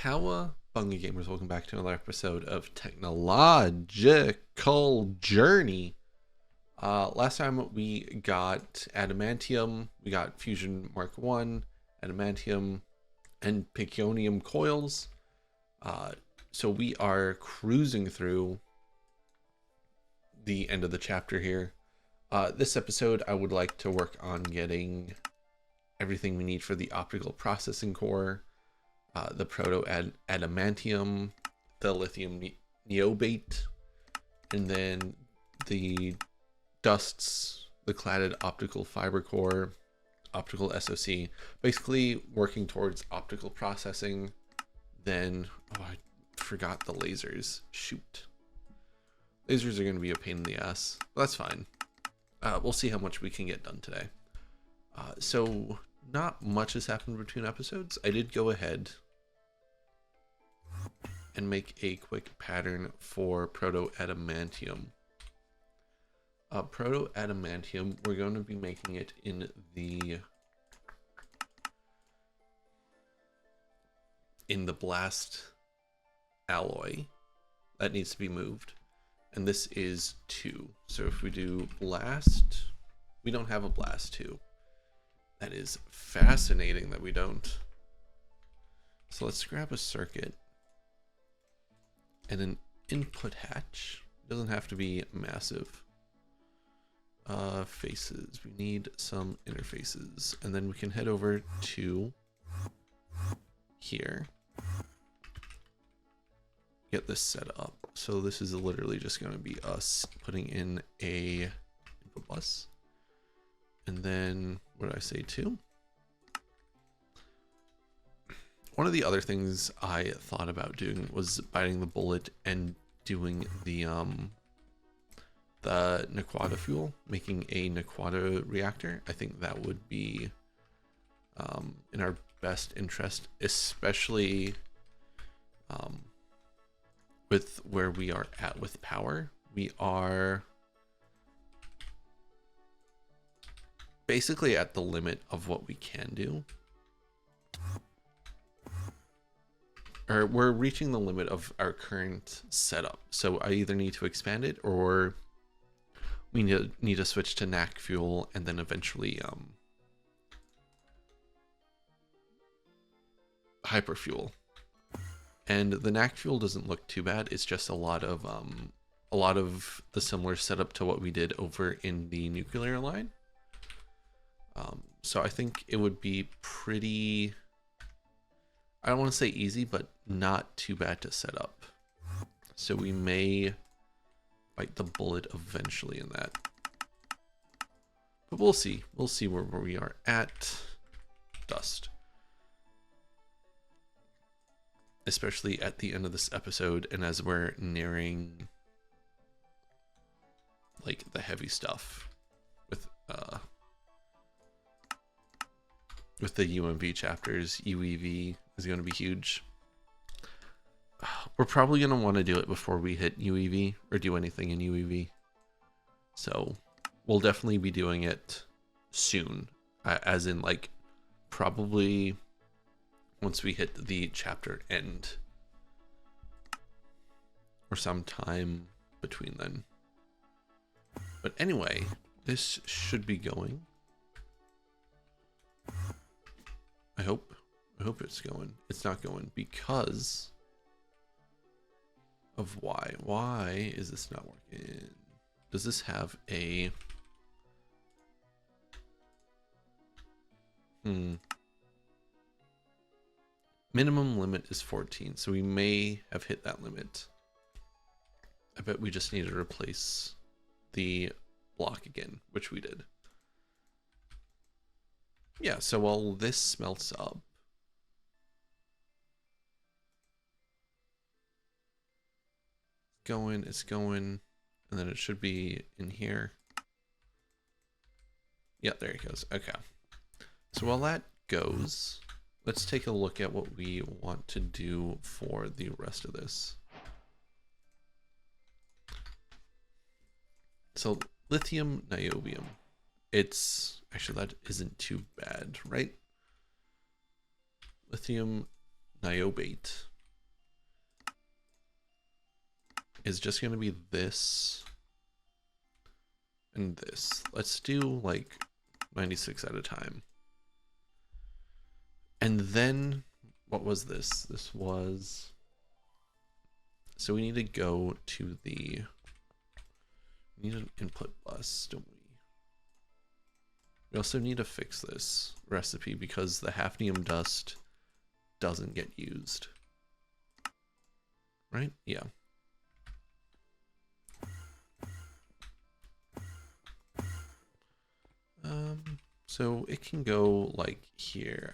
Cowabunga gamers, welcome back to another episode of Technological Journey. Last time we got Adamantium, we got Fusion Mark 1, Adamantium, and Piconium coils. So we are cruising through the end of the chapter here. This episode, I would like to work on getting everything we need for the optical processing core, the Proto Adamantium, the Lithium Niobate, and then the dusts, the cladded optical fiber core, optical SoC, basically working towards optical processing. Then, oh, I forgot the lasers. Shoot. Lasers are going to be a pain in the ass, but that's fine. We'll see how much we can get done today. So not much has happened between episodes. I did go ahead and make a quick pattern for Proto Adamantium. Proto Adamantium, we're going to be making it in the blast alloy. That needs to be moved. And this is 2. So if we do blast, we don't have a blast 2. That is fascinating that we don't. So let's grab a circuit and an input hatch. It doesn't have to be massive. Faces, we need some interfaces, and then we can head over to here, get this set up. So this is literally just going to be us putting in a input bus, and then what did I say, 2? One of the other things I thought about doing was biting the bullet and doing the Naquata fuel, making a Naquata reactor. I think that would be in our best interest, especially with where we are at with power. We are basically at the limit of what we can do. Or we're reaching the limit of our current setup. So I either need to expand it, or we need to switch to NAC fuel, and then eventually hyperfuel. And the NAC fuel doesn't look too bad. It's just a lot of the similar setup to what we did over in the nuclear line. So I think it would be pretty, I don't want to say easy, but not too bad to set up. So we may bite the bullet eventually in that. But we'll see. We'll see where we are at. Dust. Especially at the end of this episode, and as we're nearing like the heavy stuff with the UMV chapters. UEV is going to be huge. We're probably going to want to do it before we hit UEV or do anything in UEV. So we'll definitely be doing it soon, as in like probably once we hit the chapter end or sometime between then. But anyway, this should be going. I hope it's going. It's not going because of why. Why is this not working? Does this have a minimum limit is 14, so we may have hit that limit. I bet we just need to replace the block again, which we did. Yeah, so while this smelts up, it's going, and then it should be in here. Yeah, there it goes. Okay. So while that goes, let's take a look at what we want to do for the rest of this. So Lithium Niobate. It's actually, that isn't too bad, right? Lithium Niobate. is just going to be this and this. Let's do like 96 at a time. And then what was this? This was, so we need to go to the, we need an input bus, don't we? We also need to fix this recipe because the hafnium dust doesn't get used. Right? Yeah. So it can go like here,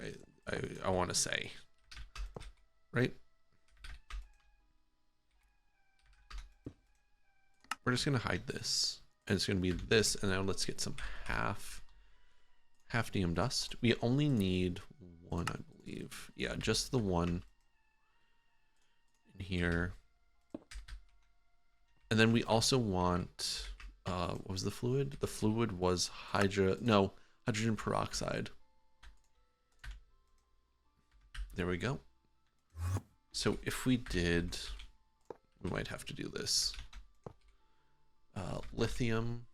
I want to say, right? We're just going to hide this, and it's going to be this, and now let's get some hafnium dust. We only need one, I believe. Yeah, just the one in here. And then we also want, what was the fluid? The fluid was hydrogen peroxide. There we go. So if we did, we might have to do this. Lithium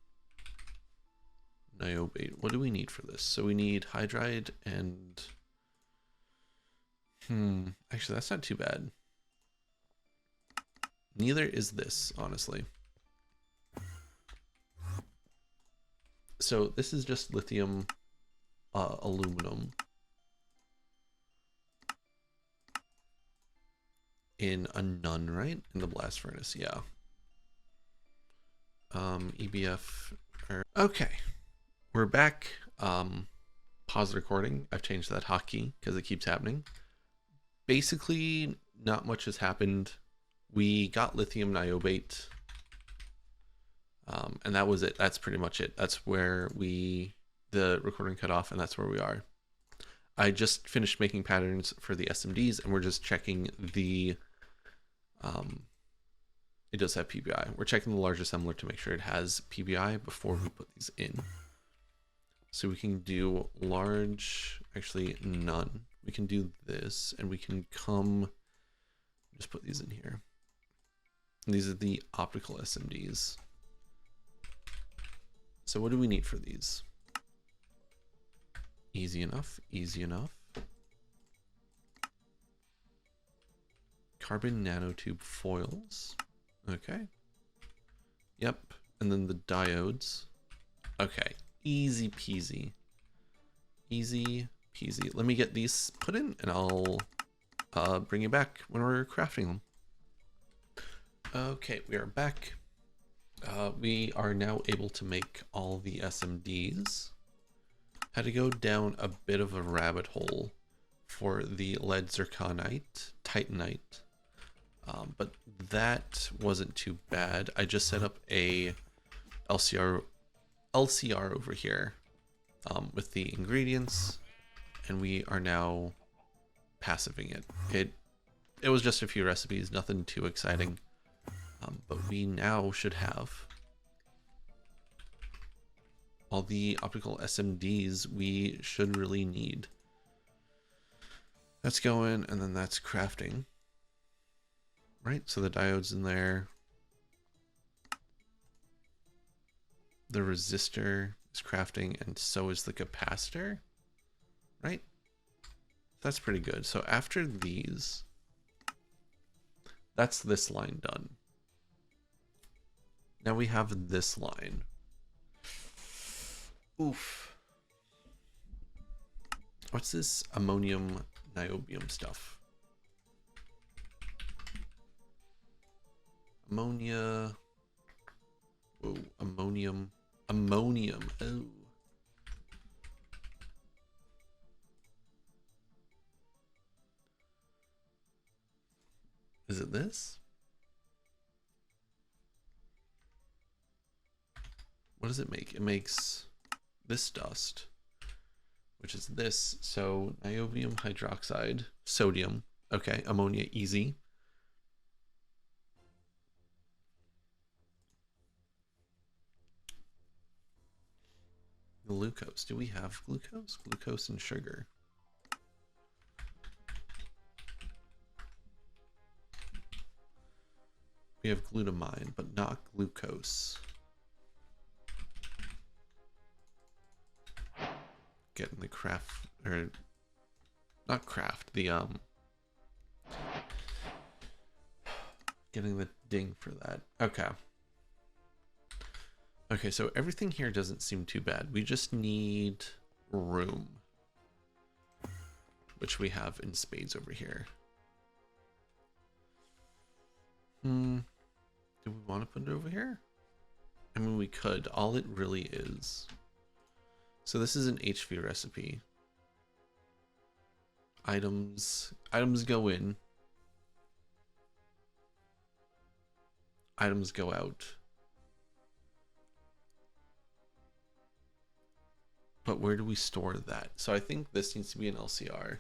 Niobate. What do we need for this? So we need hydride and actually that's not too bad. Neither is this, honestly. So this is just lithium aluminum in a none, right? In the blast furnace, yeah. EBF. Okay, we're back. Pause the recording. I've changed that hotkey because it keeps happening. Basically, not much has happened. We got lithium niobate, and that was it. That's pretty much it. That's where the recording cut off, and that's where we are. I just finished making patterns for the SMDs, and we're just checking the it does have PBI. We're checking the large assembler to make sure it has PBI before we put these in. So we can do large, actually none. We can do this, and we can just put these in here. And these are the optical SMDs. So what do we need for these? Easy enough, easy enough. Carbon nanotube foils. Okay. Yep. And then the diodes. Okay. Easy peasy. Easy peasy. Let me get these put in and I'll bring you back when we're crafting them. Okay, we are back. We are now able to make all the SMDs. Had to go down a bit of a rabbit hole for the lead zirconite, titanite. But that wasn't too bad. I just set up a LCR over here with the ingredients, and we are now passiving it. It was just a few recipes, nothing too exciting, but we now should have all the optical SMDs we should really need. That's going, and then that's crafting. Right, so the diode's in there. The resistor is crafting, and so is the capacitor. Right? That's pretty good. So after these, that's this line done. Now we have this line. Oof. What's this ammonium niobium stuff? Ammonia. Whoa, ammonium. Ammonium. Oh. Is it this? What does it make? It makes this dust, which is this. So niobium hydroxide, sodium. Okay, ammonia, easy. Glucose. Do we have glucose? Glucose and sugar. We have glutamine, but not glucose. Getting the craft, or not craft, the getting the ding for that. Okay. Okay, so everything here doesn't seem too bad. We just need room, which we have in spades over here. Do we want to put it over here? I mean, we could. All it really is. So this is an HV recipe. Items go in. Items go out. But where do we store that? So I think this needs to be an LCR.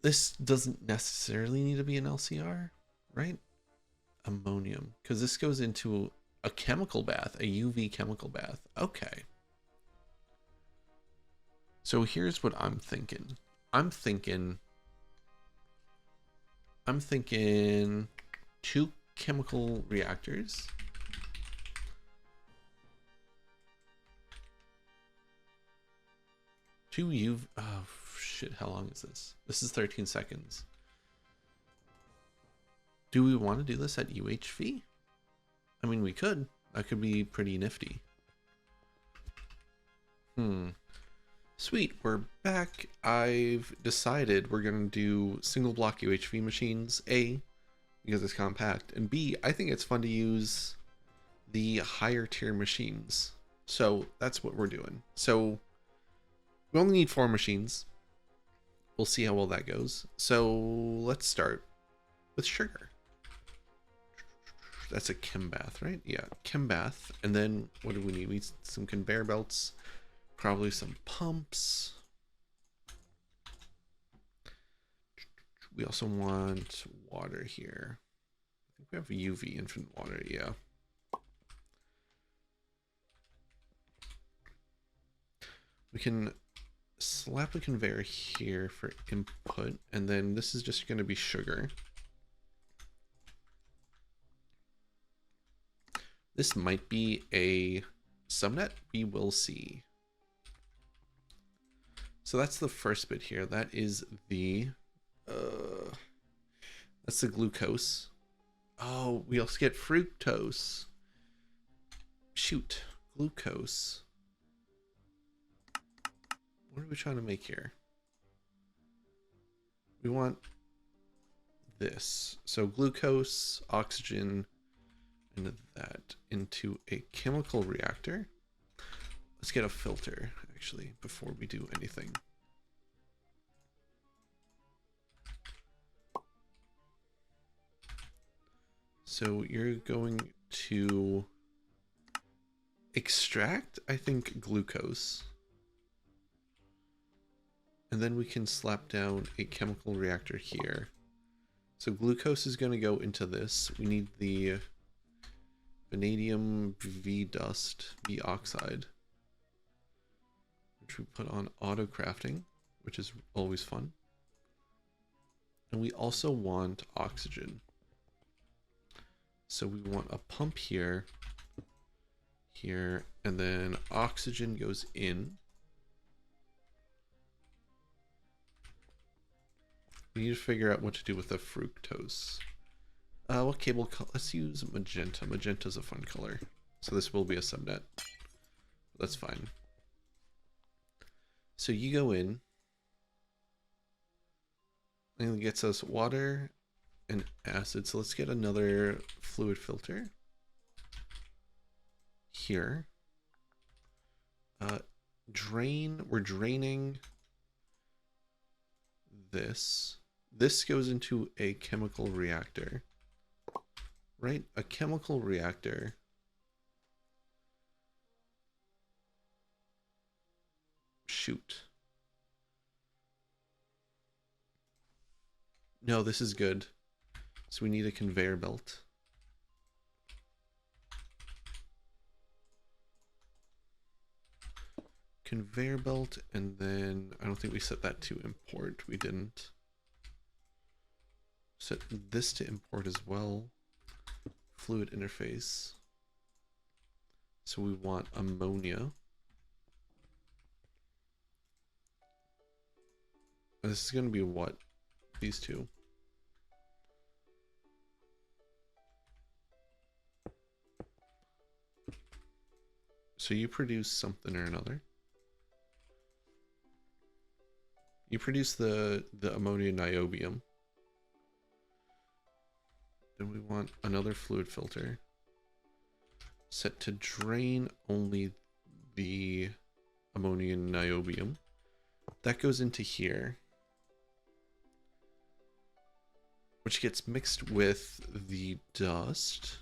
This doesn't necessarily need to be an LCR, right? Ammonium, because this goes into a chemical bath, a UV chemical bath. Okay. So here's what I'm thinking. I'm thinking 2 chemical reactors. Oh shit, how long is this? This is 13 seconds. Do we want to do this at UHV? I mean, we could. That could be pretty nifty. Sweet, we're back. I've decided we're going to do single block UHV machines. A, because it's compact, and B, I think it's fun to use the higher tier machines. So that's what we're doing. So we only need 4 machines. We'll see how well that goes. So let's start with sugar. That's a chem bath, right? Yeah, chem bath. And then what do we need? We need some conveyor belts, probably some pumps. We also want water here. I think we have UV infinite water, yeah. We can slap a conveyor here for input, and then this is just going to be sugar. This might be a subnet, we will see. So that's the first bit here. That is the that's the glucose. Oh, we also get fructose. Shoot, glucose. What are we trying to make here? We want this. So glucose, oxygen, and that into a chemical reactor. Let's get a filter, actually, before we do anything. So you're going to extract, I think, glucose. And then we can slap down a chemical reactor here. So glucose is going to go into this. We need the vanadium V dust, V oxide, which we put on auto crafting, which is always fun. And we also want oxygen. So we want a pump here, here, and then oxygen goes in. We need to figure out what to do with the fructose. What cable color? Let's use magenta. Magenta's a fun color. So this will be a subnet. That's fine. So you go in, and it gets us water and acid. So let's get another fluid filter here. Drain. We're draining this. This goes into a chemical reactor, right? A chemical reactor. Shoot. No, this is good. So we need a conveyor belt. Conveyor belt, and then I don't think we set that to import. We didn't. Set this to import as well. Fluid interface. So we want ammonia. This is going to be what? These two. So you produce something or another. You produce the ammonia niobium. Then we want another fluid filter. Set to drain only the ammonia niobium. That goes into here, which gets mixed with the dust.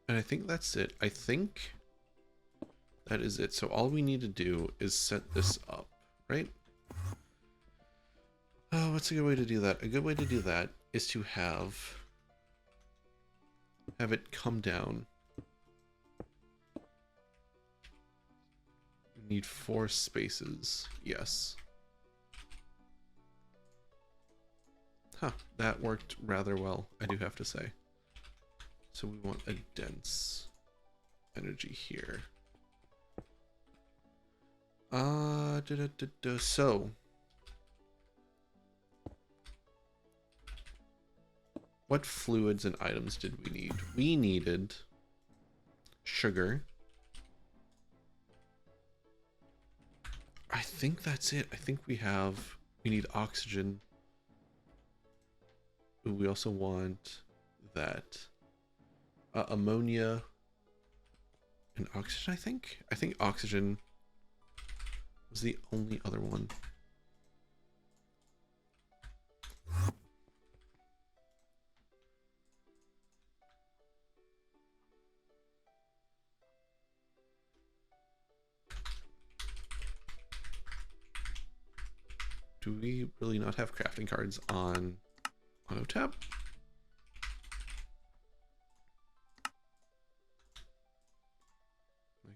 And I think that's it. I think that is it. So all we need to do is set this up, right? Oh, what's a good way to do that? A good way to do that is to have it come down. We need 4 spaces. Yes. Huh, that worked rather well, I do have to say. So we want a dense energy here. So what fluids and items did we need? We needed sugar. I think that's it. I think we need oxygen. Ooh, we also want that ammonia and oxygen, I think oxygen was the only other one. Do we really not have crafting cards on auto tab?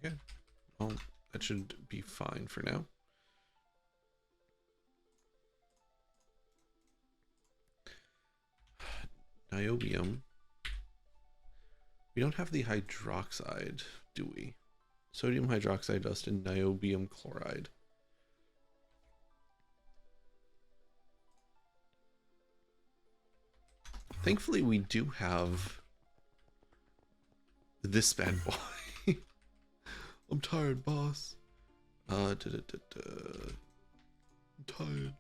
Okay, well, that should be fine for now. Niobium. We don't have the hydroxide, do we? Sodium hydroxide dust and niobium chloride. Thankfully, we do have this bad boy. I'm tired, boss. I'm tired.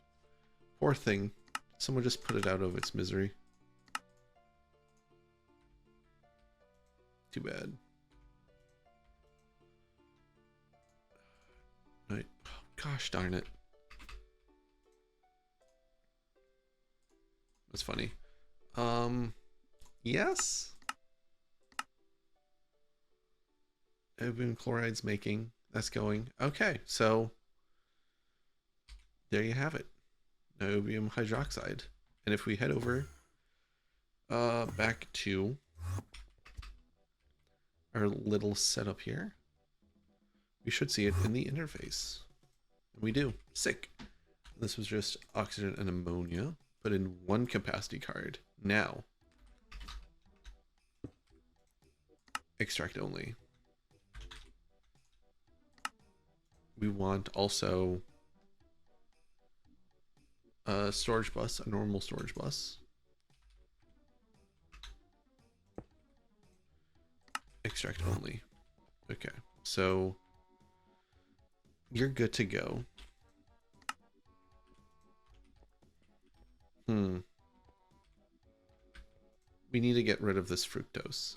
Poor thing. Someone just put it out of its misery. Too bad. Right. Oh, gosh darn it. That's funny. Yes. Niobium chloride's making. That's going. Okay, so there you have it. Niobium hydroxide. And if we head over back to our little setup here, we should see it in the interface. And we do. Sick. This was just oxygen and ammonia, but in one capacity card. Now, extract only. We want also a storage bus, a normal storage bus. Extract only. Okay, so you're good to go. We need to get rid of this fructose.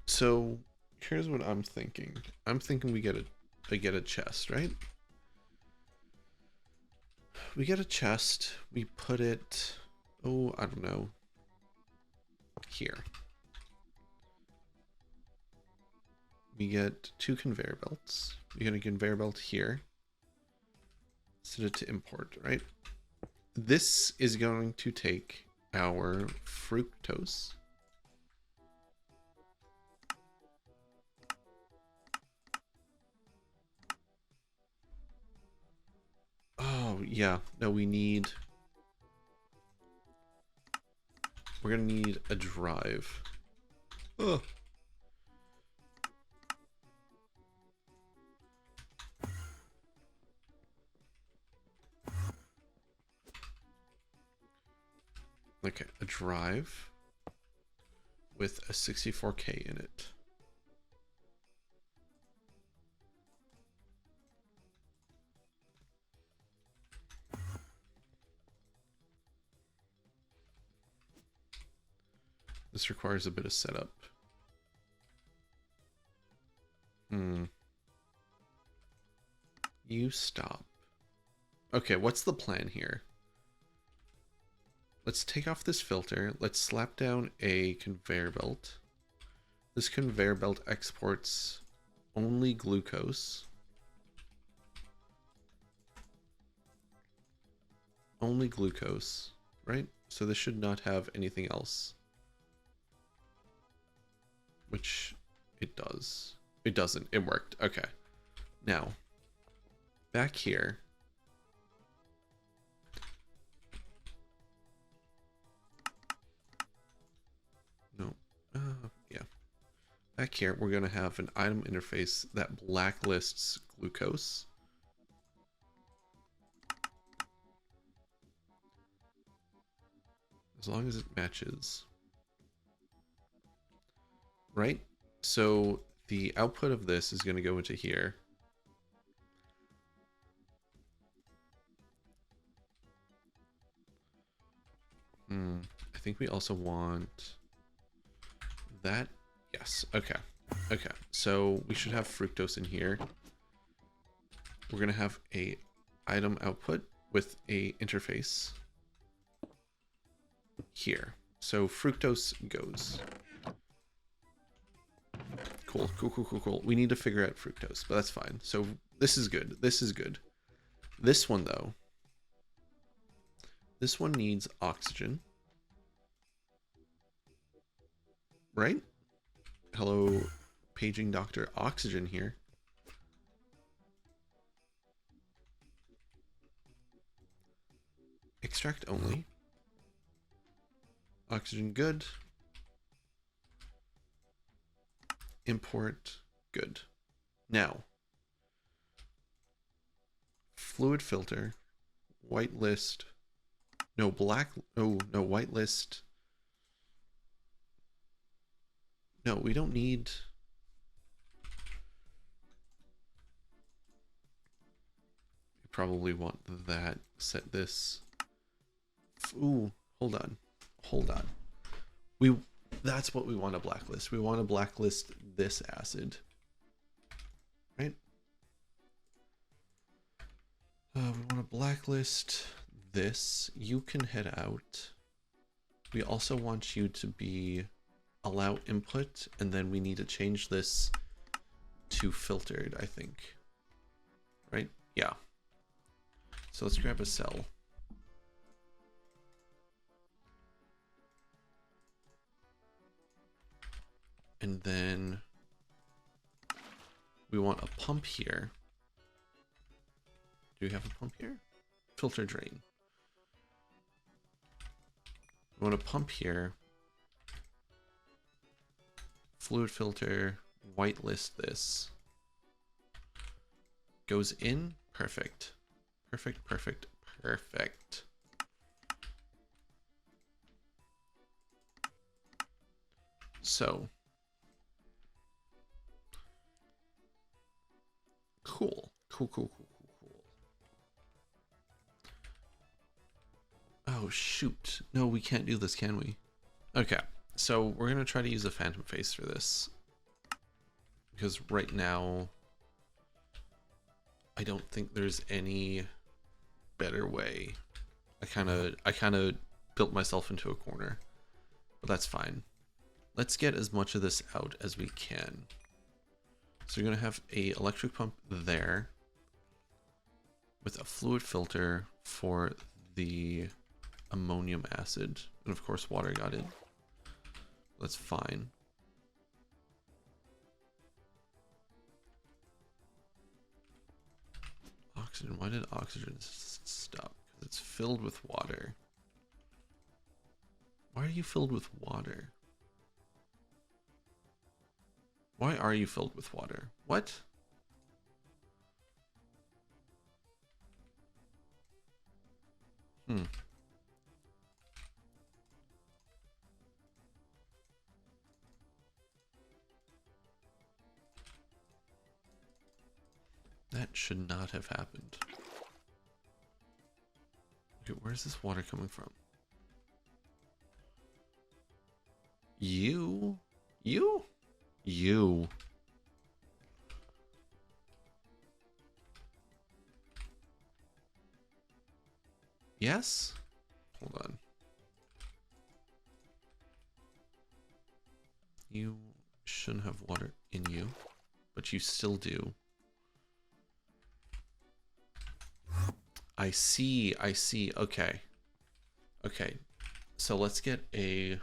So here's what I'm thinking. I'm thinking we get a chest, right? We get a chest. We put it, oh, I don't know, here. We get 2 conveyor belts. We get a conveyor belt here. Set it to import, right? This is going to take our fructose. Yeah, no, we're gonna need a drive. Oh. Okay, a drive with a 64K in it. This requires a bit of setup. You stop. Okay, what's the plan here? Let's take off this filter. Let's slap down a conveyor belt. This conveyor belt exports only glucose. Only glucose, right? So this should not have anything else. Which it does. It doesn't. It worked. Okay. Now, back here. No. Yeah. Back here, we're going to have an item interface that blacklists glucose. As long as it matches. Right? So the output of this is going to go into here. I think we also want that. Yes. Okay. Okay. So we should have fructose in here. We're going to have a item output with a interface here. So fructose goes. Cool, cool, cool, cool, cool. We need to figure out fructose, but that's fine. So this is good. This is good. This one, though. This one needs oxygen. Right? Hello, paging Dr. Oxygen here. Extract only. Oxygen good. Import good. Now, fluid filter, whitelist, no black, oh no, whitelist. No, we don't need. You probably want that. Set this. Ooh, hold on. Hold on. That's what we want to blacklist. We want to blacklist this acid. Right? We want to blacklist this. You can head out. We also want you to be allow input, and then we need to change this to filtered, I think. Right? Yeah. So let's grab a cell. And then we want a pump here. Do we have a pump here? Filter drain. We want a pump here. Fluid filter, whitelist this. Goes in, perfect. Perfect, perfect, perfect. So. Cool. Cool, cool, cool, cool, cool. Oh, shoot. No, we can't do this, can we? Okay, so we're going to try to use a phantom face for this. Because right now, I don't think there's any better way. I kind of built myself into a corner. But that's fine. Let's get as much of this out as we can. So you're going to have a electric pump there with a fluid filter for the ammonium acid. And of course water got in. That's fine. oxygen. Why did oxygen stop? Because it's filled with water. Why are you filled with water? Why are you filled with water? What? That should not have happened. Okay, where's this water coming from? You? Yes? Hold on. You shouldn't have water in you, but you still do. I see. Okay. Okay. So let's get a...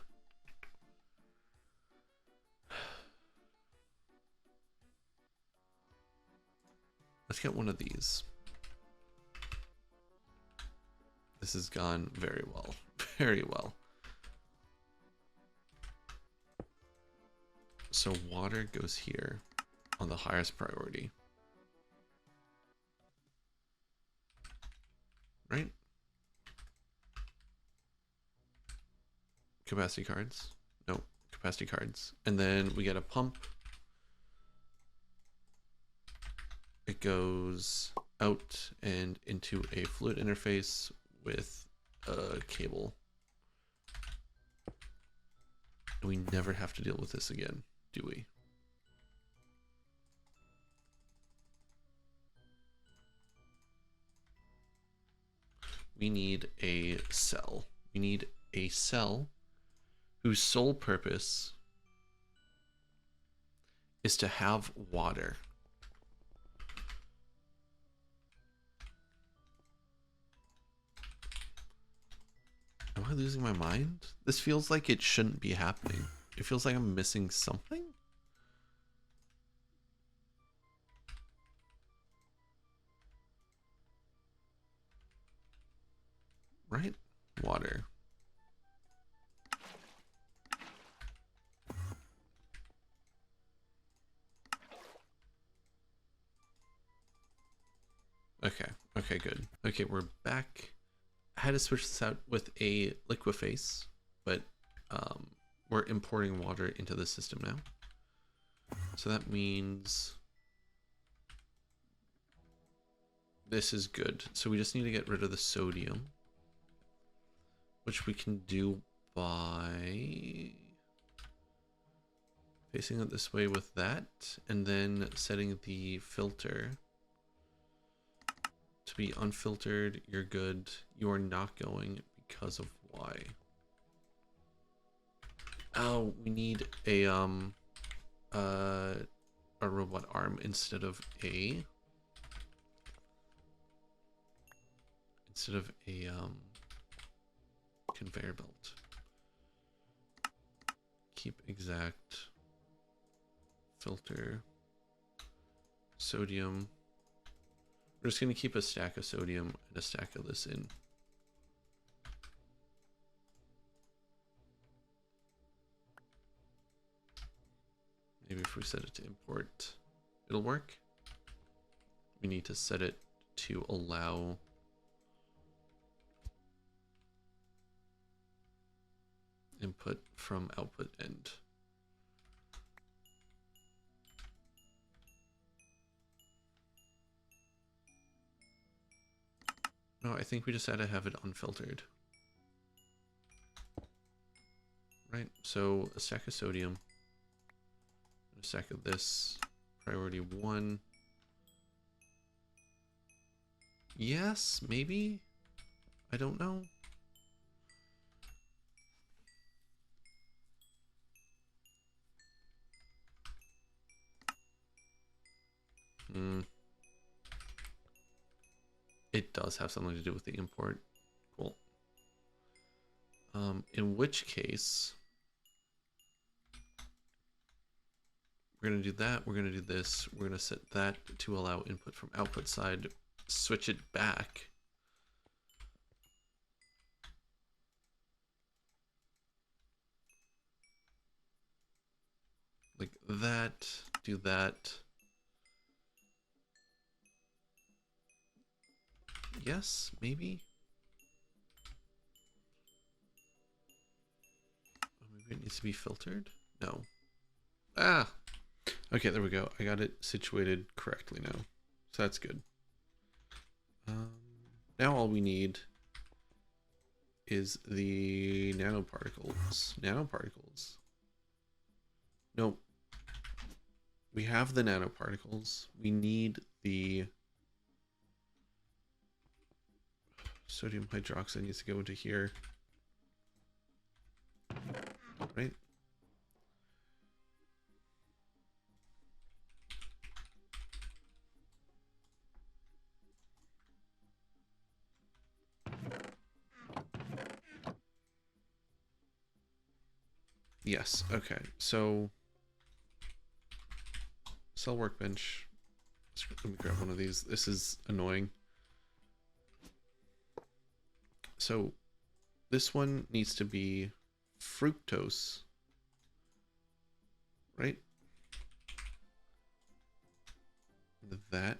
Let's get one of these. This has gone very well. Very well. So water goes here on the highest priority. Right? Capacity cards. No, capacity cards. And then we get a pump. It goes out and into a fluid interface with a cable. And we never have to deal with this again, do we? We need a cell. We need a cell whose sole purpose is to have water. Am I losing my mind? This feels like it shouldn't be happening. It feels like I'm missing something. Right? Water. Okay, good. Okay, we're back. I had to switch this out with a liqueface, but we're importing water into the system now. So that means this is good. So we just need to get rid of the sodium, which we can do by facing it this way with that, and then setting the filter to be unfiltered. You're good. You are not going because of why. Oh, we need a robot arm instead of a conveyor belt. Keep exact filter sodium. We're just going to keep a stack of sodium and a stack of this in. Maybe if we set it to import, it'll work. We need to set it to allow input from output end. No, I think we just had to have it unfiltered. Right, so a stack of sodium, a stack of this, priority 1. Yes, maybe? I don't know. It does have something to do with the import. Cool. In which case, we're going to do that. We're going to do this. We're going to set that to allow input from output side. switch it back. Like that, do that. Yes, maybe. Oh, maybe it needs to be filtered? No. Ah! Okay, there we go. I got it situated correctly now. So that's good. Now all we need is the nanoparticles. Nanoparticles. Nope. We have the nanoparticles. We need the sodium hydroxide needs to go into here. Right? Yes, okay. So cell workbench. Let me grab one of these. This is annoying. So this one needs to be fructose, right? That.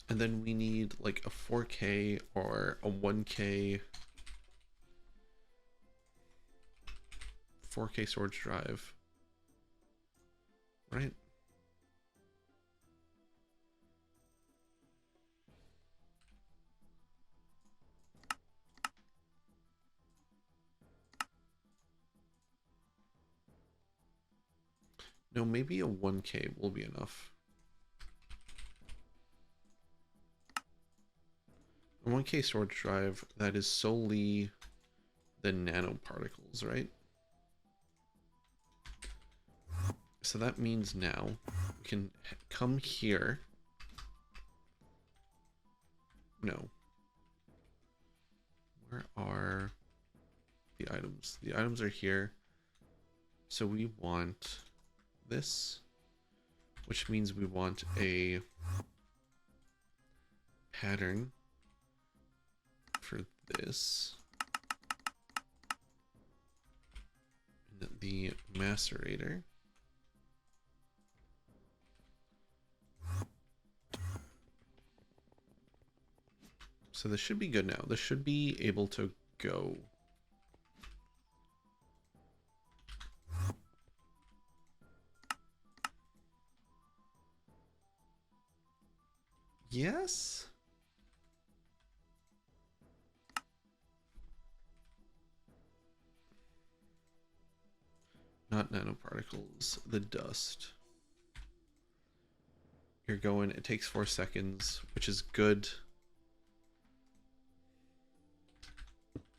And then we need like a 4K or a 1K 4K storage drive, right? No, maybe a 1K will be enough. A 1K storage drive that is solely the nanoparticles, right? So that means now we can come here. No. Where are the items? The items are here. So we want this, which means we want a pattern for this. And the macerator. So this should be good now. This should be able to go. Yes? Not nanoparticles, the dust. You're going, it takes 4 seconds, which is good.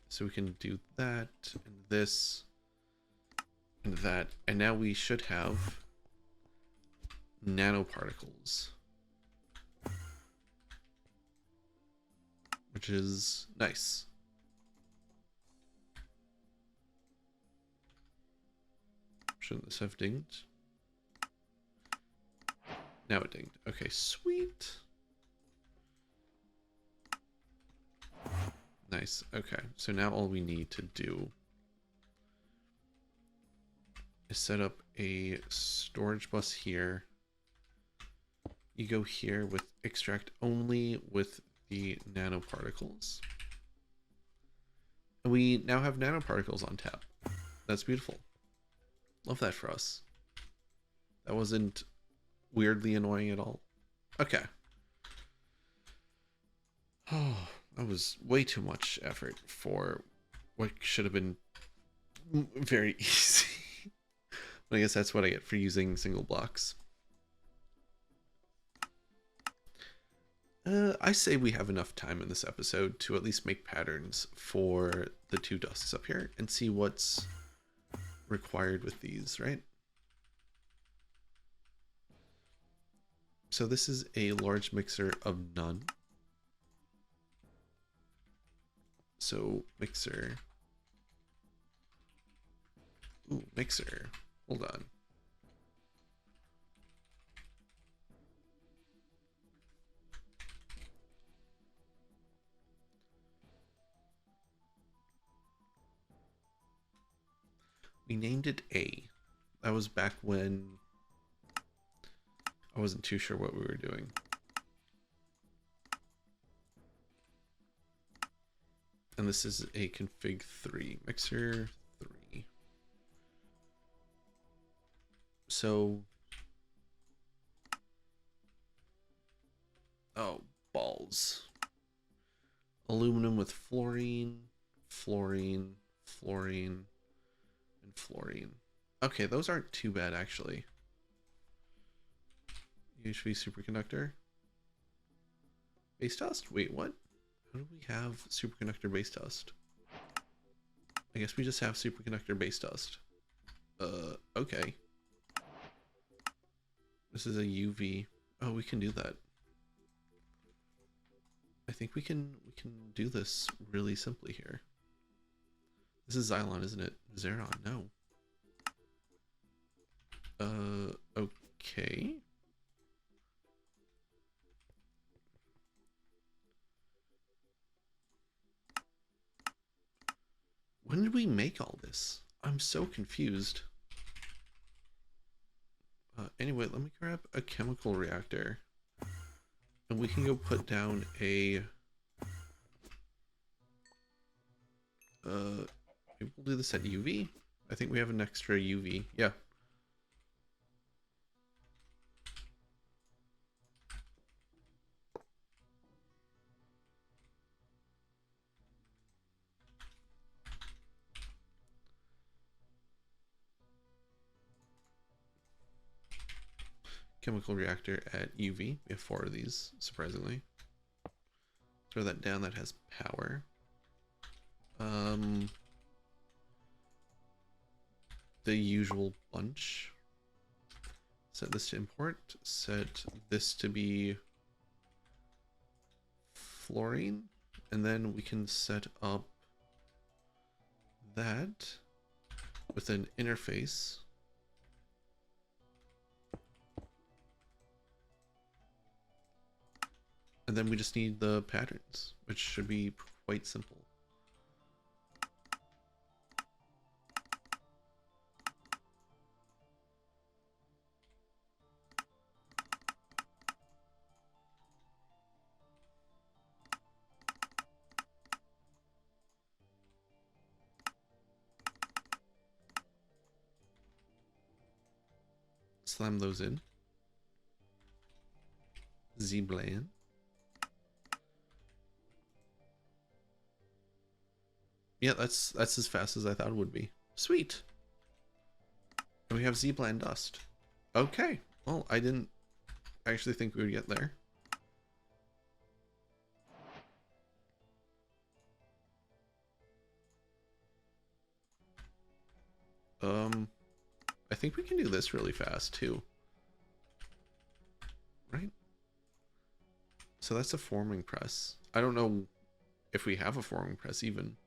So we can do that, and this, and that. And now we should have nanoparticles, which is nice. Shouldn't this have dinged? Now it dinged. Okay, sweet. Nice. Okay, so now all we need to do is set up a storage bus here. You go here with extract only with the nanoparticles. And we now have nanoparticles on tap. That's beautiful. Love that for us. That wasn't weirdly annoying at all. Okay. Oh, that was way too much effort for what should have been very easy. But I guess that's what I get for using single blocks. I say we have enough time in this episode to at least make patterns for the 2 dusts up here and see what's required with these, right? So this is a large mixer of none. So mixer. Ooh, mixer. Hold on. We named it A. That was back when I wasn't too sure what we were doing. And this is a config 3, mixer 3. So, oh, balls. Aluminum with fluorine, fluorine, fluorine, and fluorine. Okay, those aren't too bad actually. UHV superconductor. Base dust? Wait, what? How do we have superconductor base dust? I guess we just have superconductor base dust. Okay. This is a UV. Oh, we can do that. I think we can do this really simply here. This is Xylon, isn't it? Xeron, no. Okay. When did we make all this? I'm so confused. Anyway, let me grab a chemical reactor. And we can go put down a... maybe we'll do this at UV? I think we have an extra UV. Yeah. Chemical reactor at UV. We have 4 of these, surprisingly. Throw that down, that has power. The usual bunch. Set this to import, set this to be fluorine, and then we can set up that with an interface. And then we just need the patterns, which should be quite simple. Slam those in. ZBLAN. Yeah, that's as fast as I thought it would be. Sweet. And we have ZBLAN dust. Okay. Well, I didn't actually think we would get there. I think we can do this really fast too. Right? So that's a forming press. I don't know if we have a forming press even.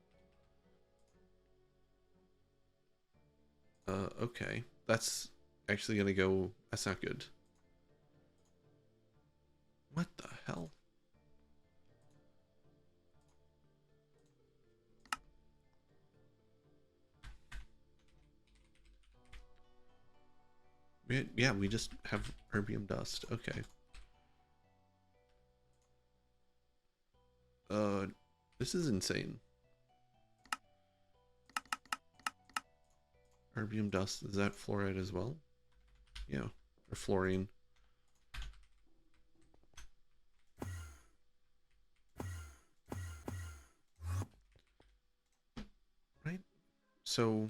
Okay. That's actually gonna go... That's not good. What the hell? Yeah, we just have erbium dust. Okay. This is insane. Erbium dust, is that fluoride as well? Yeah, or fluorine. Right? So,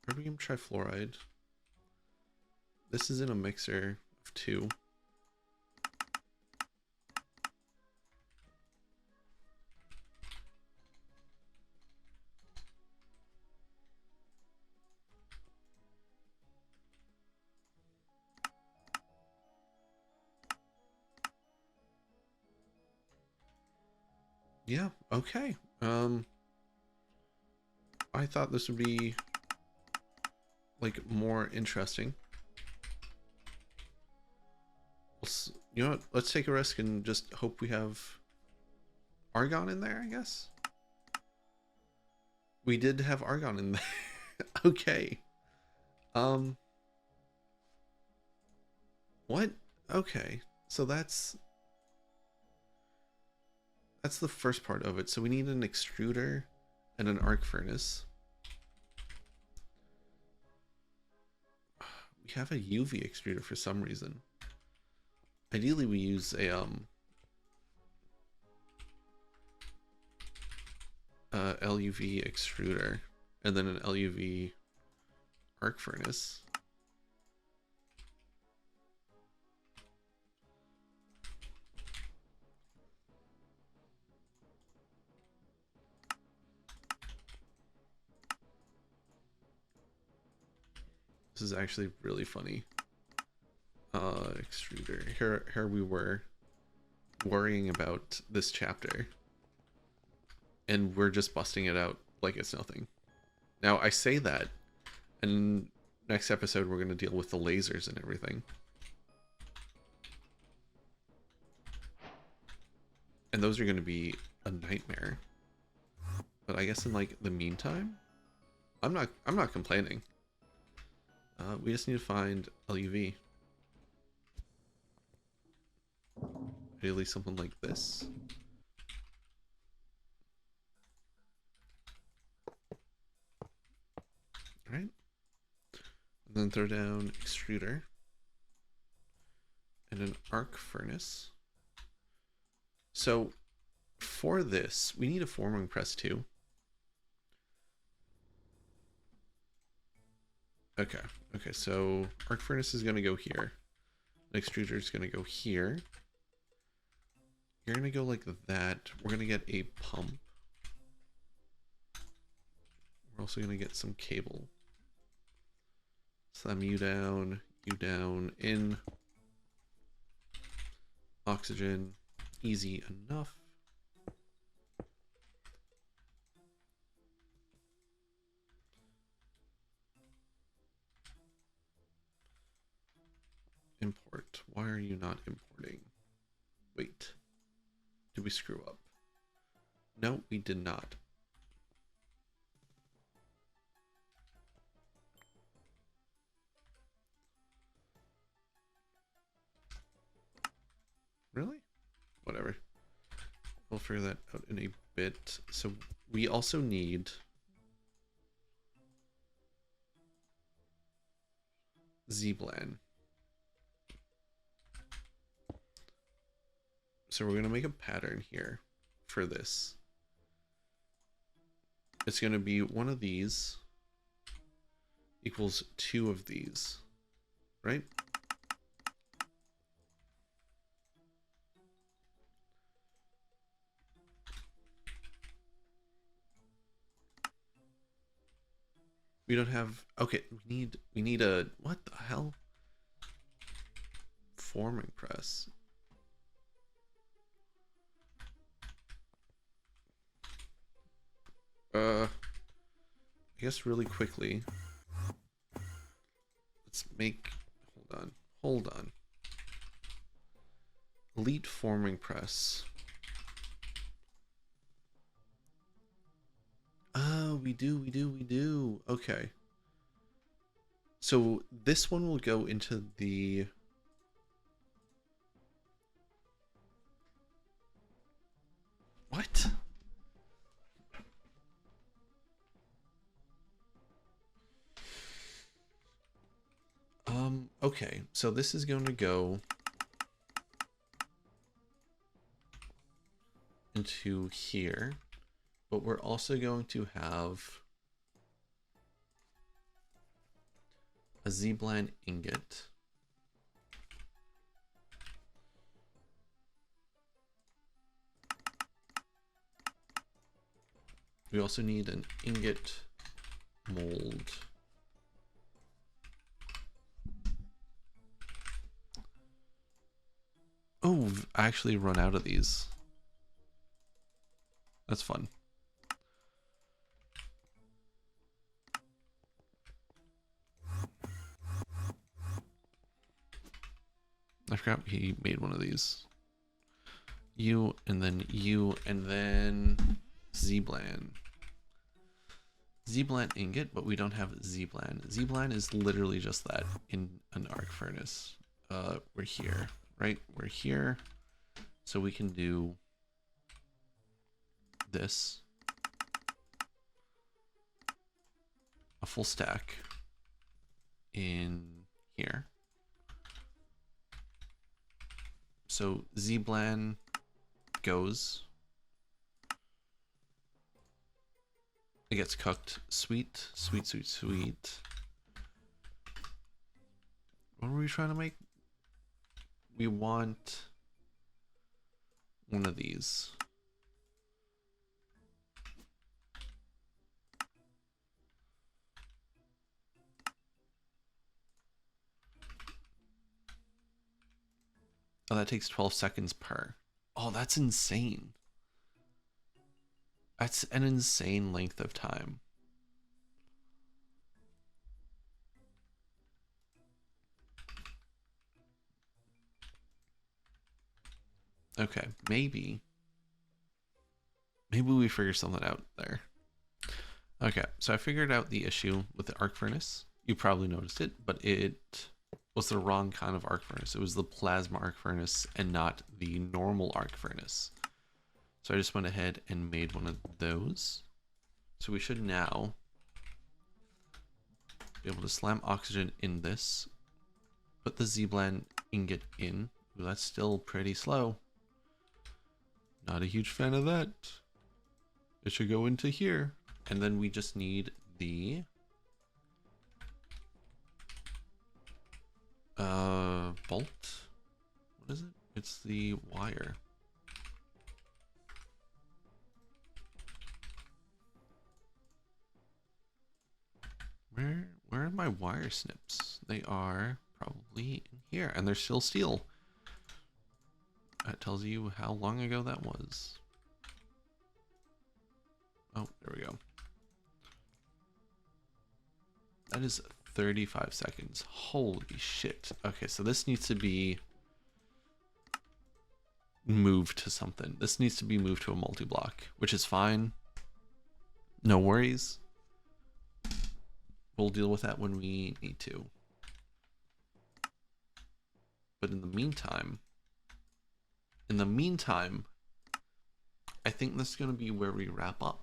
erbium trifluoride. This is in a mixer of 2. Yeah, okay. I thought this would be like more interesting. You know what? Let's take a risk and just hope we have argon in there, I guess. We did have argon in there. Okay. What? Okay. So that's the first part of it. So we need an extruder and an arc furnace. We have a UV extruder for some reason. Ideally we use a LUV extruder and then an LUV arc furnace. This is actually really funny. Extruder. Here we were worrying about this chapter, and we're just busting it out like it's nothing. Now I say that, and next episode we're going to deal with the lasers and everything. And those are going to be a nightmare. But I guess in like the meantime, I'm not complaining. We just need to find LUV. Ideally something like this. Alright. And then throw down extruder. And an arc furnace. So for this, we need a forming press too. Okay, so arc furnace is going to go here. An extruder is going to go here. You're going to go like that. We're going to get a pump. We're also going to get some cable. Slam you down, in. Oxygen, easy enough. Import. Why are you not importing? Wait. Did we screw up? No, we did not. Really? Whatever. We'll figure that out in a bit. So we also need ZBLAN. So we're going to make a pattern here for this. It's going to be one of these equals 2 of these, right? We don't have, okay, we need a, what the hell? Forming press. I guess really quickly, let's make, hold on. Elite forming press. Oh, we do. Okay. So this one will go into the... What? Okay, so this is going to go into here, but we're also going to have a ZBLAN ingot. We also need an ingot mold. Oh, I actually run out of these. That's fun. I forgot he made one of these. You, and then ZBLAN. ZBLAN ingot, but we don't have ZBLAN. ZBLAN is literally just that in an arc furnace. We're here, right? We're here. So we can do this. A full stack in here. So ZBLAN goes. It gets cooked. Sweet, sweet, sweet, sweet. What are we trying to make? We want one of these. Oh, that takes 12 seconds per. Oh, that's insane. That's an insane length of time. Okay, maybe we figure something out there. Okay, so I figured out the issue with the arc furnace. You probably noticed it, but it was the wrong kind of arc furnace. It was the plasma arc furnace and not the normal arc furnace. So I just went ahead and made one of those. So we should now be able to slam oxygen in this, put the ZBLAN ingot in. Ooh, that's still pretty slow. Not a huge fan of that. It should go into here. And then we just need the bolt. What is it? It's the wire. Where are my wire snips? They are probably in here, and they're still steel. That tells you how long ago that was. Oh, there we go. That is 35 seconds. Holy shit. Okay, so this needs to be moved to something. This needs to be moved to a multi-block, which is fine. No worries. We'll deal with that when we need to. But in the meantime, I think this is going to be where we wrap up.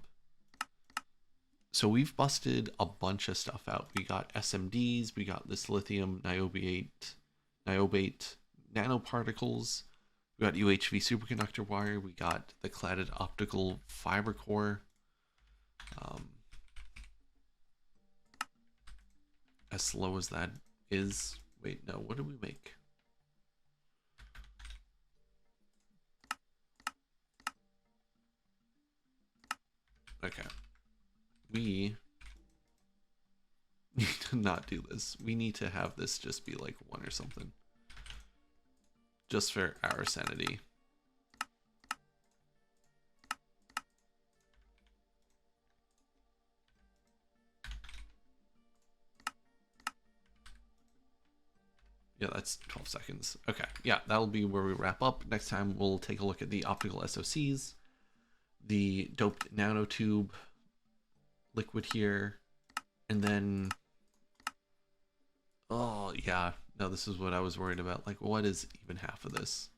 So we've busted a bunch of stuff out. We got SMDs, we got this lithium niobate nanoparticles, we got UHV superconductor wire, we got the cladded optical fiber core. As slow as that is, wait, no, what did we make? Okay. We need to not do this. We need to have this just be like 1 or something. Just for our sanity. Yeah, that's 12 seconds. Okay, yeah, that'll be where we wrap up. Next time we'll take a look at the optical SOCs, the doped nanotube, liquid here, and then, oh yeah, no, this is what I was worried about. Like, what is even half of this?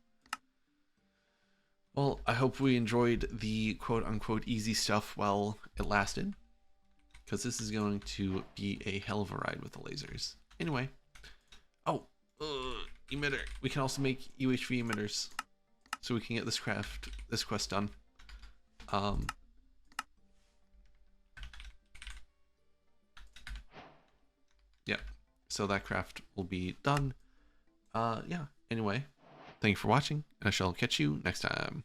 Well, I hope we enjoyed the quote-unquote easy stuff while it lasted, because this is going to be a hell of a ride with the lasers. Anyway, oh, emitter. We can also make UHV emitters, so we can get this quest done. Yeah, so that craft will be done. Yeah, anyway, thank you for watching, and I shall catch you next time.